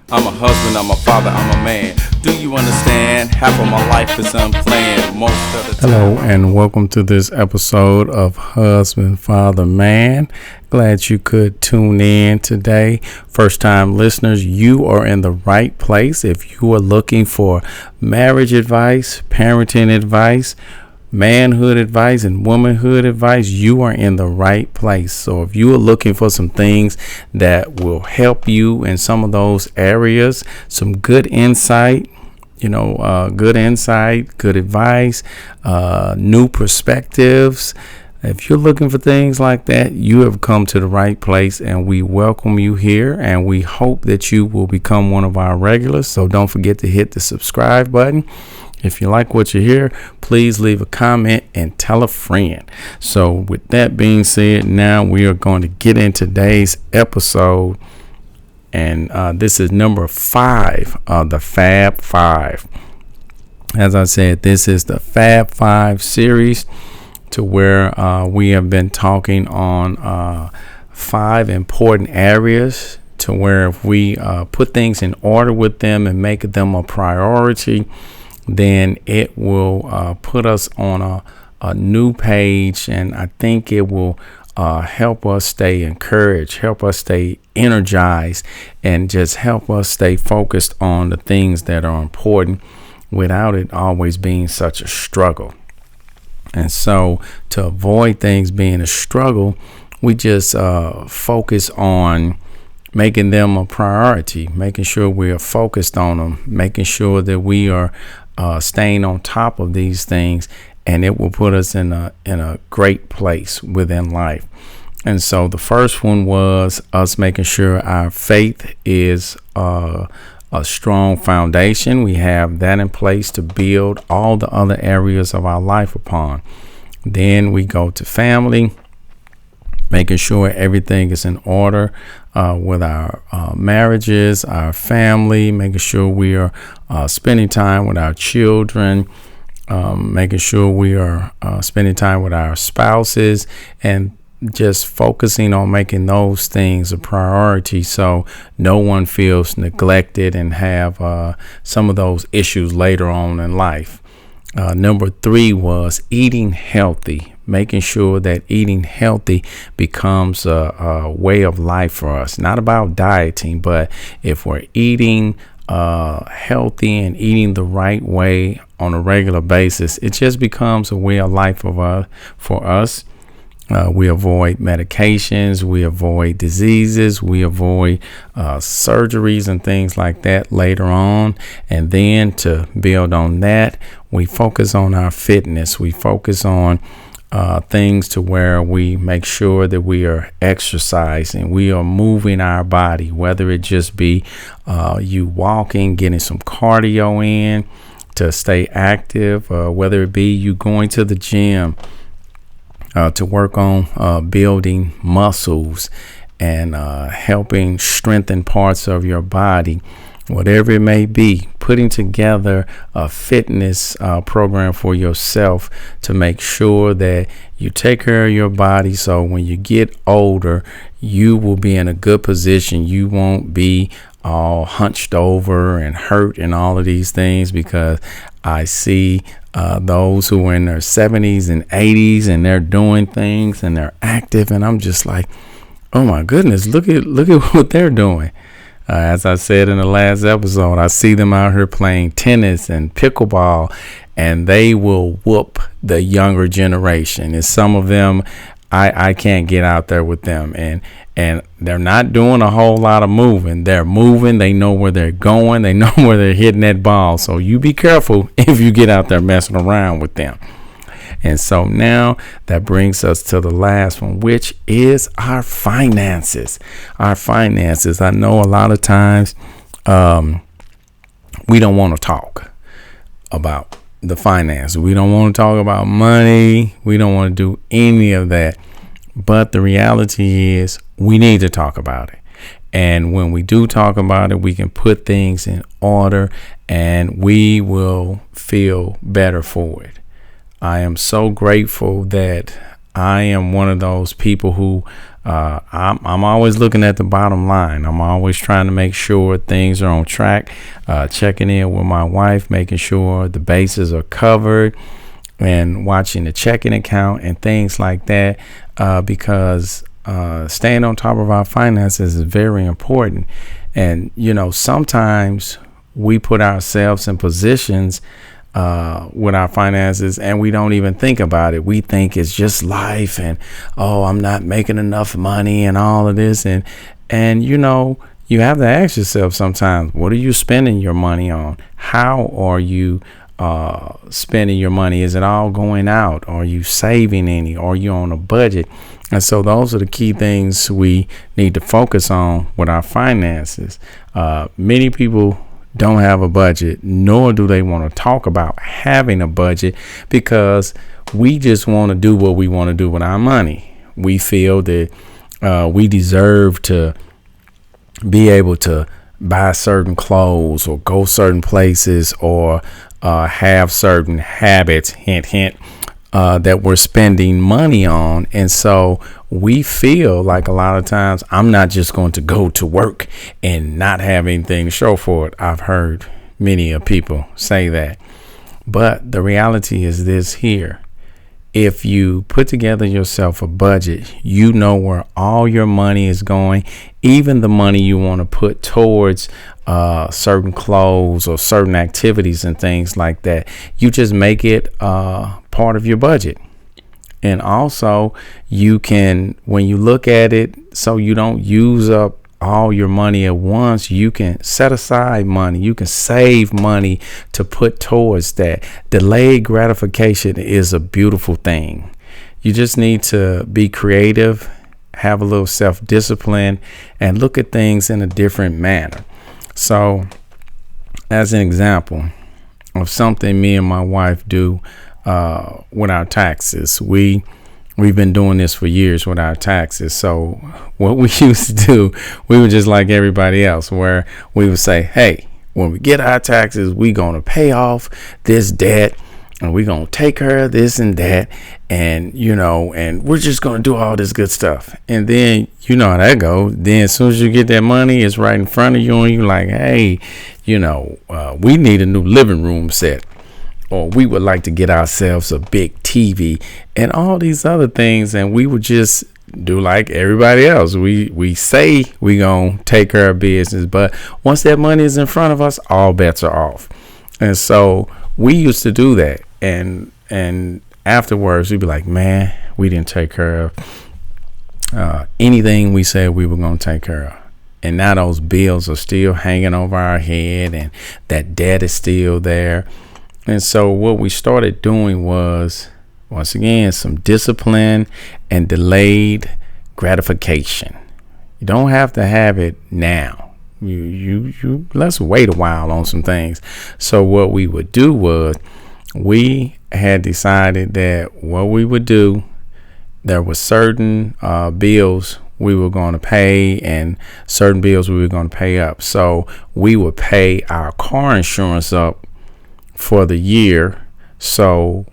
I'm a husband, I'm a father, I'm a man. Do you understand? Half of my life is unplanned. Most of the time. Hello, and welcome to this episode of Husband, Father, Man. Glad you could tune in today. First time listeners, you are in the right place. If you are looking for marriage advice, parenting advice, manhood advice, and womanhood advice, you are in the right place. So if you are looking for some things that will help you in some of those areas, some good insight, good advice, new perspectives. If you're looking for things like that, you have come to the right place, and we welcome you here, and we hope that you will become one of our regulars. So don't forget to hit the subscribe button. If you like what you hear, please leave a comment and tell a friend. So with that being said, now we are going to get in today's episode. And this is number 5 of the Fab Five. As I said, this is the Fab Five series, to where we have been talking on 5 important areas, to where if we put things in order with them and make them a priority, then it will put us on a new page, and I think it will help us stay encouraged, help us stay energized, and just help us stay focused on the things that are important without it always being such a struggle. And so to avoid things being a struggle, we just focus on making them a priority, making sure we are focused on them, making sure that we are staying on top of these things, and it will put us in a great place within life. And so the first one was us making sure our faith is a strong foundation. We have that in place to build all the other areas of our life upon. Then we go to family, making sure everything is in order with our marriages, our family, making sure we are spending time with our children, making sure we are spending time with our spouses, and just focusing on making those things a priority so no one feels neglected and have some of those issues later on in life. Number 3 was eating healthy, making sure that eating healthy becomes a way of life for us. Not about dieting, but if we're eating healthy and eating the right way on a regular basis, it just becomes a way of life for us. We avoid medications, we avoid diseases, we avoid surgeries and things like that later on. And then to build on that, we focus on our fitness. We focus on things to where we make sure that we are exercising, we are moving our body, whether it just be you walking, getting some cardio in to stay active, whether it be you going to the gym to work on building muscles and helping strengthen parts of your body. Whatever it may be, putting together a fitness program for yourself to make sure that you take care of your body, so when you get older, you will be in a good position. You won't be all hunched over and hurt and all of these things, because I see those who are in their 70s and 80s and they're doing things and they're active, and I'm just like, oh my goodness, look at what they're doing. As I said in the last episode, I see them out here playing tennis and pickleball, and they will whoop the younger generation. And some of them, I can't get out there with them. And they're not doing a whole lot of moving. They're moving. They know where they're going. They know where they're hitting that ball. So you be careful if you get out there messing around with them. And so now that brings us to the last one, which is our finances. Our finances. I know a lot of times we don't want to talk about the finances. We don't want to talk about money. We don't want to do any of that. But the reality is we need to talk about it. And when we do talk about it, we can put things in order and we will feel better for it. I am so grateful that I am one of those people who I'm always looking at the bottom line. I'm always trying to make sure things are on track, checking in with my wife, making sure the bases are covered, and watching the checking account and things like that, because staying on top of our finances is very important. And, sometimes we put ourselves in positions with our finances and we don't even think about it. We think it's just life and, oh, I'm not making enough money and all of this. And you have to ask yourself sometimes, what are you spending your money on? How are you spending your money? Is it all going out? Are you saving any? Are you on a budget? And so those are the key things we need to focus on with our finances. Many people don't have a budget, nor do they want to talk about having a budget, because we just want to do what we want to do with our money. We feel that we deserve to be able to buy certain clothes or go certain places or have certain habits, hint, hint, that we're spending money on. And so we feel like a lot of times I'm not just going to go to work and not have anything to show for it. I've heard many of people say that. But the reality is this here. If you put together yourself a budget, you know where all your money is going, even the money you want to put towards certain clothes or certain activities and things like that. You just make it part of your budget. And also you can, when you look at it, so you don't use up all your money at once, you can set aside money. You can save money to put towards that. Delayed gratification is a beautiful thing. You just need to be creative, have a little self-discipline, and look at things in a different manner. So as an example of something me and my wife do with our taxes, we've been doing this for years with our taxes. So what we used to do, we were just like everybody else, where we would say, hey, when we get our taxes, we're going to pay off this debt and we're going to take care of this and that. And, and we're just going to do all this good stuff. And then, how that goes. Then as soon as you get that money, it's right in front of you and you're like, hey, we need a new living room set. Or we would like to get ourselves a big TV and all these other things. And we would just do like everybody else. We say we gonna take care of business, but once that money is in front of us, all bets are off. And so we used to do that. And afterwards we'd be like, man, we didn't take care of anything we said we were gonna take care of. And now those bills are still hanging over our head and that debt is still there. And so what we started doing was, once again, some discipline and delayed gratification. You don't have to have it now. You let's wait a while on some things. So what we would do was, we had decided that what we would do, there were certain bills we were going to pay and certain bills we were going to pay up. So we would pay our car insurance up for the year, so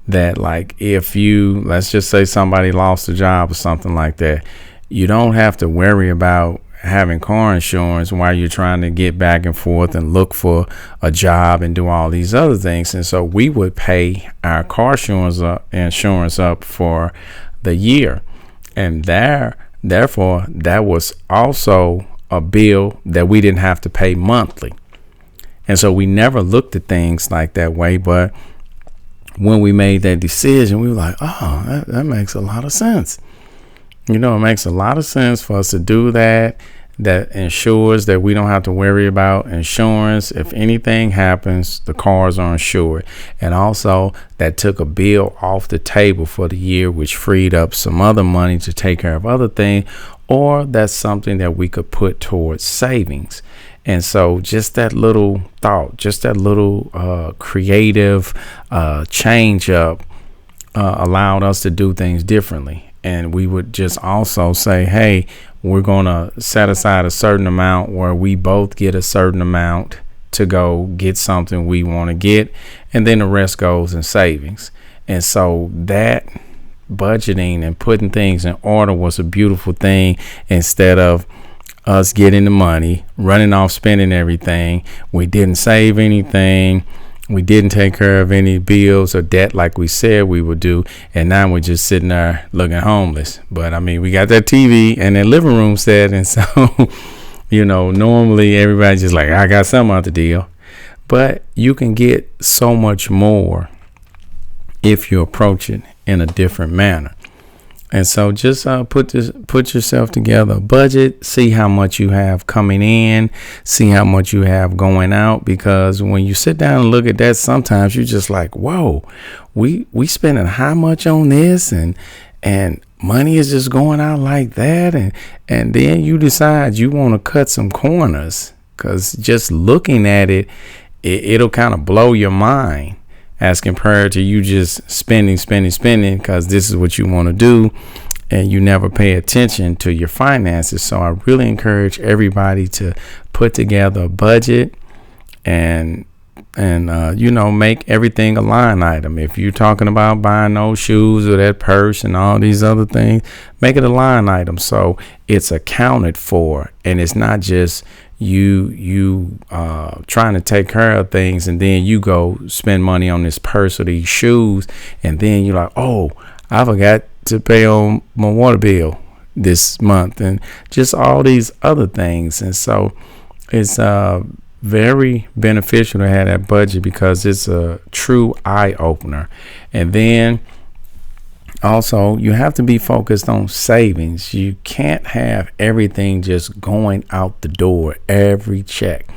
that like if let's just say somebody lost a job or something like that, you don't have to worry about having car insurance while you're trying to get back and forth and look for a job and do all these other things. And so we would pay our car insurance up for the year, and therefore that was also a bill that we didn't have to pay monthly. And so we never looked at things like that way. But when we made that decision, we were like, oh, that makes a lot of sense. It makes a lot of sense for us to do that. That ensures that we don't have to worry about insurance. If anything happens, the cars are insured. And also that took a bill off the table for the year, which freed up some other money to take care of other things. Or that's something that we could put towards savings. And so just that little thought, just that little creative change up allowed us to do things differently. And we would just also say, hey, we're going to set aside a certain amount where we both get a certain amount to go get something we want to get. And then the rest goes in savings. And so that budgeting and putting things in order was a beautiful thing, instead of us getting the money, running off, spending everything. We didn't save anything. We didn't take care of any bills or debt like we said we would do. And now we're just sitting there looking homeless. But I mean, we got that TV and that living room set. And so, normally everybody's just like, I got something out the deal. But you can get so much more if you approach it in a different manner. And so just put yourself together, budget, see how much you have coming in, see how much you have going out, because when you sit down and look at that, sometimes you're just like, whoa, we spending how much on this, and money is just going out like that. And then you decide you want to cut some corners, because just looking at it'll kind of blow your mind, as compared to you just spending, because this is what you want to do, and you never pay attention to your finances. So I really encourage everybody to put together a budget and make everything a line item. If you're talking about buying those shoes or that purse and all these other things, make it a line item so it's accounted for, and it's not just you trying to take care of things, and then you go spend money on this purse or these shoes, and then you're like, oh, I forgot to pay on my water bill this month, and just all these other things. And so it's very beneficial to have that budget, because it's a true eye opener. And then also, you have to be focused on savings. You can't have everything just going out the door every check.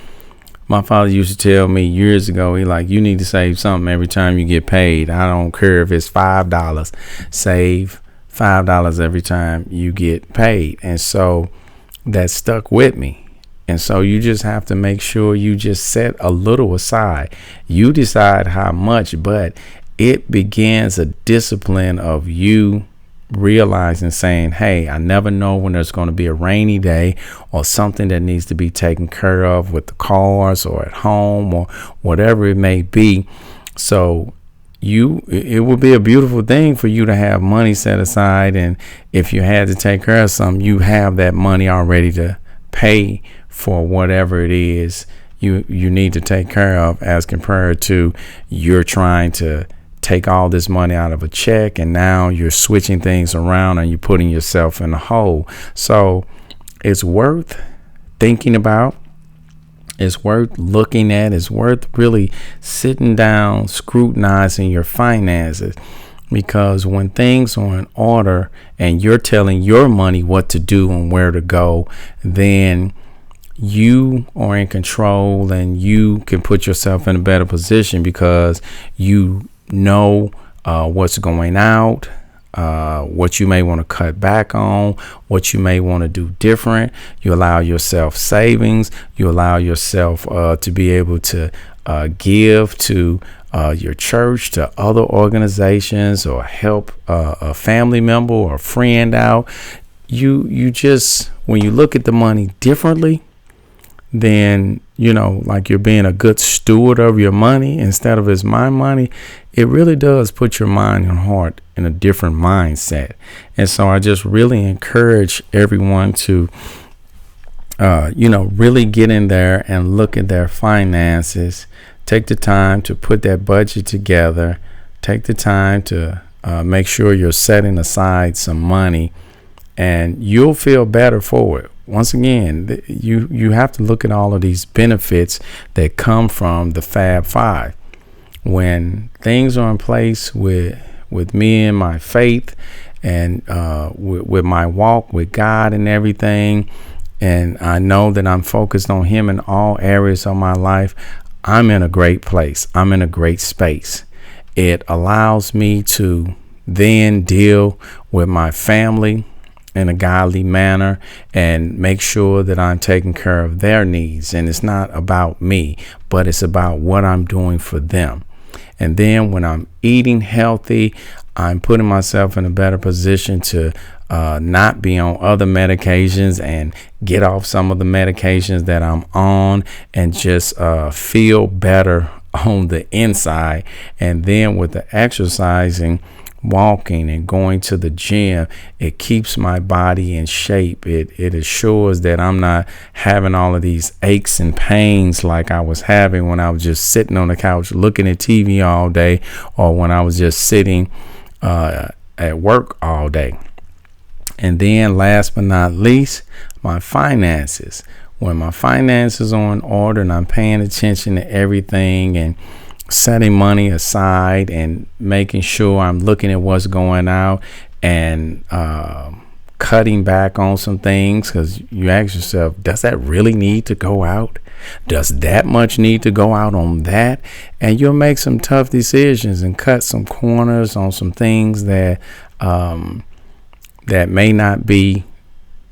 My father used to tell me years ago, you need to save something every time you get paid. I don't care if it's $5. Save $5 every time you get paid. And so that stuck with me. And so you just have to make sure you just set a little aside. You decide how much, but it begins a discipline of you realizing, saying, hey, I never know when there's going to be a rainy day or something that needs to be taken care of with the cars or at home or whatever it may be. So it would be a beautiful thing for you to have money set aside. And if you had to take care of something, you have that money already to pay for whatever it is you need to take care of, as compared to you're trying to take all this money out of a check, and now you're switching things around and you're putting yourself in a hole. So it's worth thinking about. It's worth looking at. It's worth really sitting down, scrutinizing your finances, because when things are in order and you're telling your money what to do and where to go, then you are in control, and you can put yourself in a better position, because you know what's going out, what you may want to cut back on, what you may want to do different. You allow yourself savings. You allow yourself to be able to give to your church, to other organizations, or help a family member or a friend out. You just, when you look at the money differently, then, like you're being a good steward of your money instead of it's my money, it really does put your mind and heart in a different mindset. And so I just really encourage everyone to, really get in there and look at their finances. Take the time to put that budget together. Take the time to make sure you're setting aside some money, and you'll feel better for it. Once again, you have to look at all of these benefits that come from the Fab Five. When things are in place with me and my faith, and with my walk with God and everything, and I know that I'm focused on Him in all areas of my life, I'm in a great place. I'm in a great space. It allows me to then deal with my family in a godly manner and make sure that I'm taking care of their needs. And it's not about me, but it's about what I'm doing for them. And then when I'm eating healthy, I'm putting myself in a better position to not be on other medications and get off some of the medications that I'm on, and just feel better on the inside. And then with the exercising, walking and going to the gym, it keeps my body in shape. It assures that I'm not having all of these aches and pains like I was having when I was just sitting on the couch looking at TV all day, or when I was just sitting at work all day. And then last but not least, my finances. When my finances are in order and I'm paying attention to everything and setting money aside and making sure I'm looking at what's going out and cutting back on some things, because you ask yourself, does that really need to go out? Does that much need to go out on that? And you'll make some tough decisions and cut some corners on some things that that may not be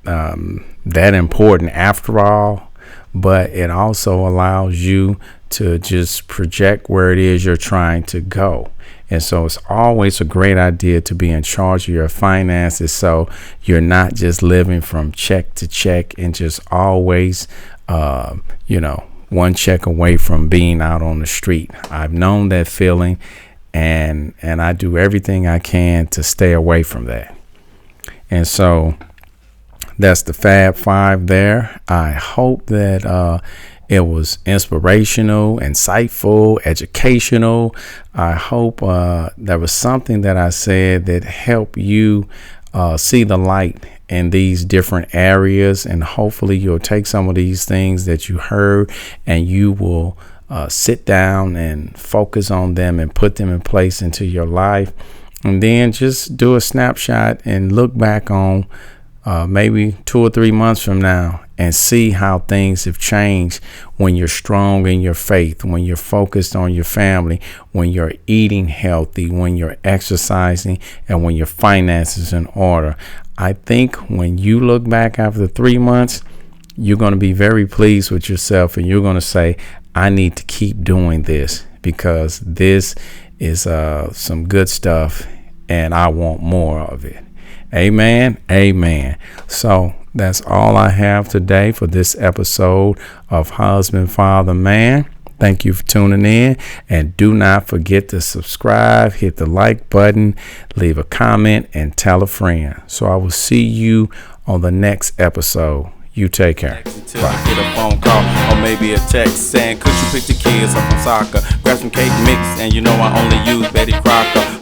that important after all, but it also allows you to just project where it is you're trying to go. And so it's always a great idea to be in charge of your finances, so you're not just living from check to check and just always, one check away from being out on the street. I've known that feeling, and I do everything I can to stay away from that. And so that's the Fab Five there. I hope that it was inspirational, insightful, educational. I hope there was something that I said that helped you see the light in these different areas. And hopefully you'll take some of these things that you heard and you will sit down and focus on them and put them in place into your life. And then just do a snapshot and look back on maybe 2 or 3 months from now and see how things have changed when you're strong in your faith, when you're focused on your family, when you're eating healthy, when you're exercising, and when your finances are in order. I think when you look back after 3 months, you're going to be very pleased with yourself, and you're going to say, I need to keep doing this because this is some good stuff and I want more of it. Amen. Amen. So that's all I have today for this episode of Husband, Father, Man. Thank you for tuning in, and do not forget to subscribe, hit the like button, leave a comment, and tell a friend. So I will see you on the next episode. You take care. Until I get a phone call or maybe a text saying, could you pick the kids up from soccer? Grab some cake mix, and you know I only use Betty Crocker.